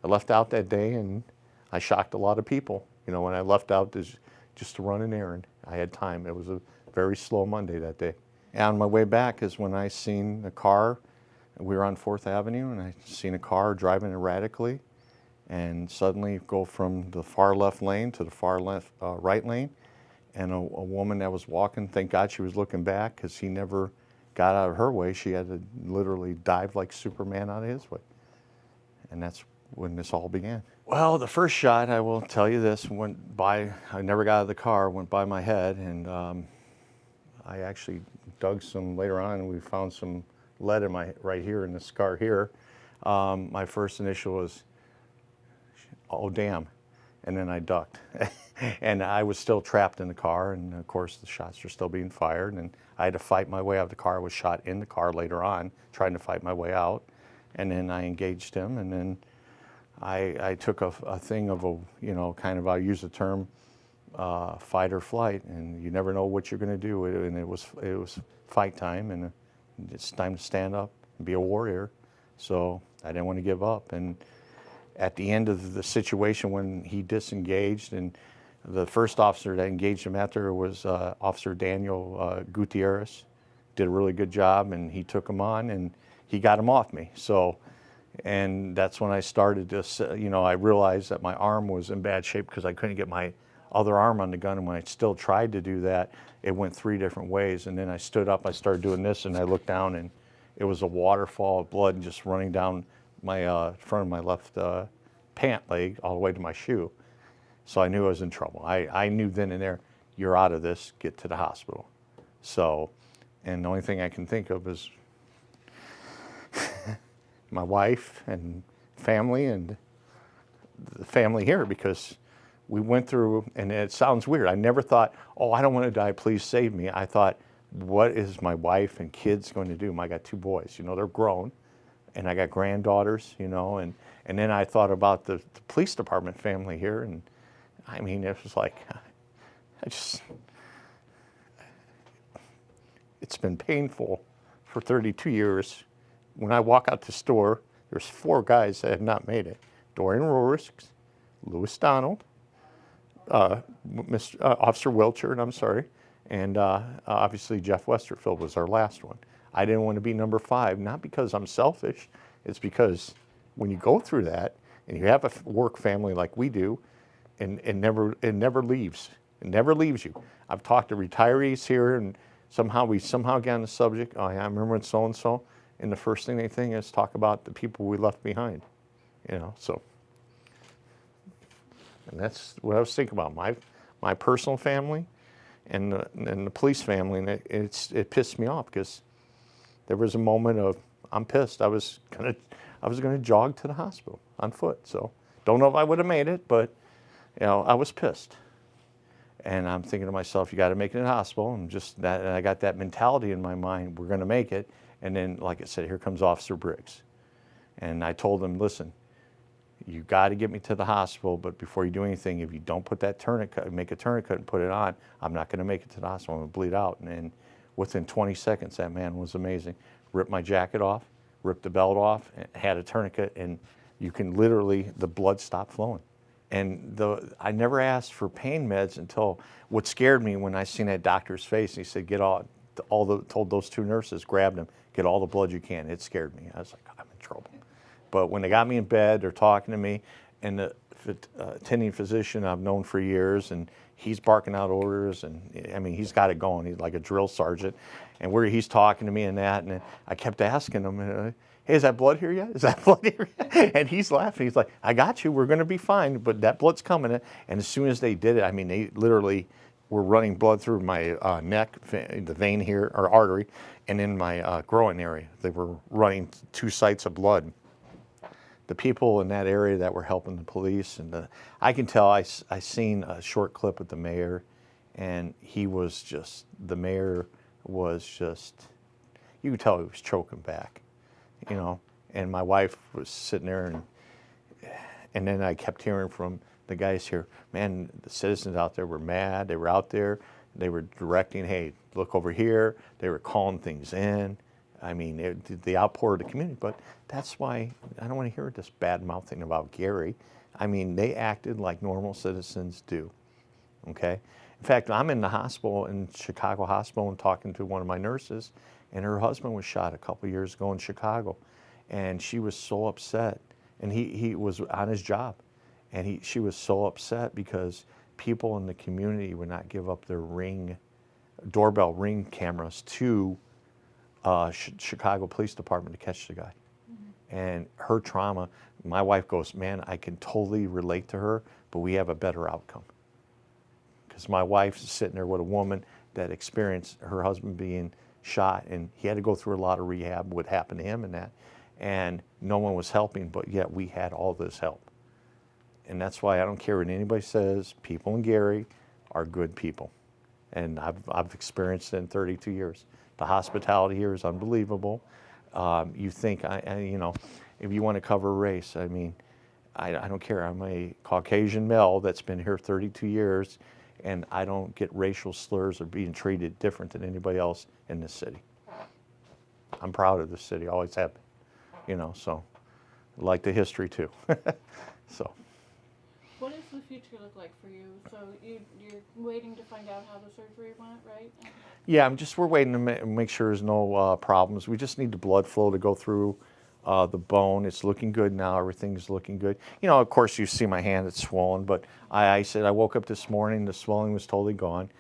I left out that day and I shocked a lot of people. You know, when I left out just to run an errand, I had time. It was a very slow Monday that day. And on my way back is when I seen a car. We were on 4th Avenue and I seen a car driving erratically and suddenly go from the far left lane to the far left right lane. And a woman that was walking, thank God she was looking back because he never got out of her way. She had to literally dive like Superman out of his way. And that's when this all began. Well, the first shot, I will tell you this, went by, I never got out of the car, went by my head, and I actually dug some later on, and we found some lead in my, right here in the scar here. My first initial was, oh damn, and then I ducked. And I was still trapped in the car, and of course the shots were still being fired, and I had to fight my way out of the car. I was shot in the car later on, trying to fight my way out, and then I engaged him, and then I took a thing of a, you know, kind of, I use the term fight or flight, and you never know what you're going to do, and it was fight time, and it's time to stand up and be a warrior. So I didn't want to give up, and at the end of the situation when he disengaged, and the first officer that engaged him after was Officer Daniel Gutierrez, did a really good job, and he took him on and he got him off me. So, and that's when I started to, you know, I realized that my arm was in bad shape because I couldn't get my other arm on the gun, and when I still tried to do that, it went 3 different ways. And then I stood up, I started doing this, and I looked down, and it was a waterfall of blood just running down my front of my left pant leg all the way to my shoe. So I knew I was in trouble. I knew then and there, you're out of this, get to the hospital. So, and the only thing I can think of is my wife and family, and the family here, because we went through, and it sounds weird, I never thought, oh, I don't want to die, please save me. I thought, what is my wife and kids going to do? I got 2 boys, you know, they're grown, and I got granddaughters, you know, and then I thought about the police department family here, and I mean, it was like, it's been painful for 32 years. When I walk out the store, there's 4 guys that have not made it. Dorian Rorschach, Louis Donald, Officer Wilcher, I'm sorry, and obviously Jeff Westerfield was our last one. I didn't want to be number 5, not because I'm selfish, it's because when you go through that and you have a work family like we do, and it never leaves. It never leaves you. I've talked to retirees here, and somehow get on the subject. Oh yeah, I remember when so-and-so, and the first thing they think is talk about the people we left behind. You know, so. And that's what I was thinking about, my personal family and the police family, and it pissed me off because there was a moment of, I'm pissed. I was gonna jog to the hospital on foot. So don't know if I would have made it, but you know, I was pissed. And I'm thinking to myself, you got to make it in the hospital, and just that, and I got that mentality in my mind, we're going to make it. And then, like I said, here comes Officer Briggs. And I told him, listen, you got to get me to the hospital, but before you do anything, if you don't put that tourniquet, make a tourniquet and put it on, I'm not going to make it to the hospital. I'm going to bleed out. And then within 20 seconds, that man was amazing. Ripped my jacket off, ripped the belt off, and had a tourniquet, and you can literally, the blood stopped flowing. And I never asked for pain meds until, what scared me when I seen that doctor's face, and he said, told those 2 nurses, grabbed him, get all the blood you can. It scared me. I was like, I'm in trouble. But when they got me in bed, they're talking to me, and the attending physician I've known for years, and he's barking out orders, and I mean, he's got it going. He's like a drill sergeant, and he's talking to me and that, and I kept asking him, hey, is that blood here yet? Is that blood here yet? And he's laughing. He's like, I got you. We're going to be fine, but that blood's coming. And as soon as they did it, I mean, they literally were running blood through my neck, the vein here, or artery, and in my groin area. They were running 2 sites of blood. The people in that area that were helping the police, and I can tell, I seen a short clip with the mayor, and he was just, the mayor was just, you could tell he was choking back. You know, and my wife was sitting there, and then I kept hearing from the guys here, man, the citizens out there were mad. They were out there, they were directing, hey, look over here. They were calling things in. I mean, the outpour of the community. But that's why I don't want to hear this bad mouthing about Gary. I mean, they acted like normal citizens do. Okay. In fact, I'm in the hospital in Chicago Hospital and talking to one of my nurses, and her husband was shot a couple years ago in Chicago, and she was so upset. And he was on his job, and she was so upset because people in the community would not give up their doorbell ring cameras to Chicago Police Department to catch the guy. And her trauma, my wife goes, man, I can totally relate to her, but we have a better outcome. Because my wife's sitting there with a woman that experienced her husband being shot, and he had to go through a lot of rehab, what happened to him and that. And no one was helping, but yet we had all this help. And that's why I don't care what anybody says, people in Gary are good people. And I've experienced it in 32 years. The hospitality here is unbelievable. You think, you know, if you want to cover race, I mean, I don't care. I'm a Caucasian male that's been here 32 years, and I don't get racial slurs or being treated different than anybody else in this city. I'm proud of this city, always have been, you know, so I like the history too. So. What does the future look like for you? So you're waiting to find out how the surgery went, right? Yeah, we're waiting to make sure there's no problems. We just need the blood flow to go through the bone. It's looking good now. Everything's looking good. You know, of course, you see my hand, it's swollen, but I said I woke up this morning, the swelling was totally gone.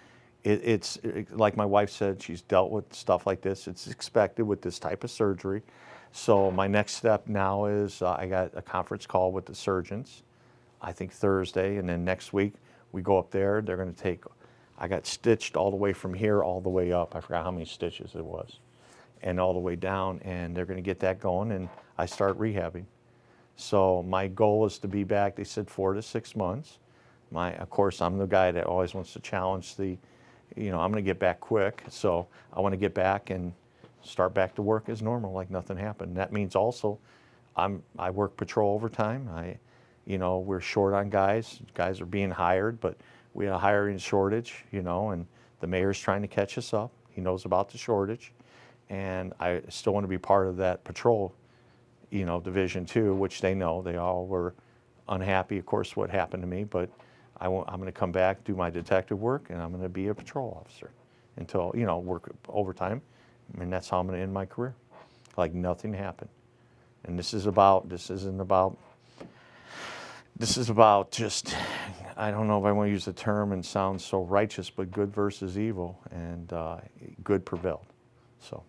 It's like my wife said, she's dealt with stuff like this. It's expected with this type of surgery. So my next step now is I got a conference call with the surgeons, I think Thursday, and then next week we go up there. They're going to I got stitched all the way from here all the way up. I forgot how many stitches it was, and all the way down, and they're going to get that going, and I start rehabbing. So my goal is to be back, they said 4 to 6 months. Of course, I'm the guy that always wants to challenge I'm going to get back quick, so I want to get back and start back to work as normal, like nothing happened. That means also I work patrol overtime. We're short on guys. Guys are being hired, but we have a hiring shortage, and the mayor's trying to catch us up. He knows about the shortage, and I still want to be part of that patrol, division too, which they know. They all were unhappy, of course, what happened to me, but I'm going to come back, do my detective work, and I'm going to be a patrol officer until, work overtime, and that's how I'm going to end my career, like nothing happened. And this is about just, I don't know if I want to use the term and sound so righteous, but good versus evil, and good prevailed. So.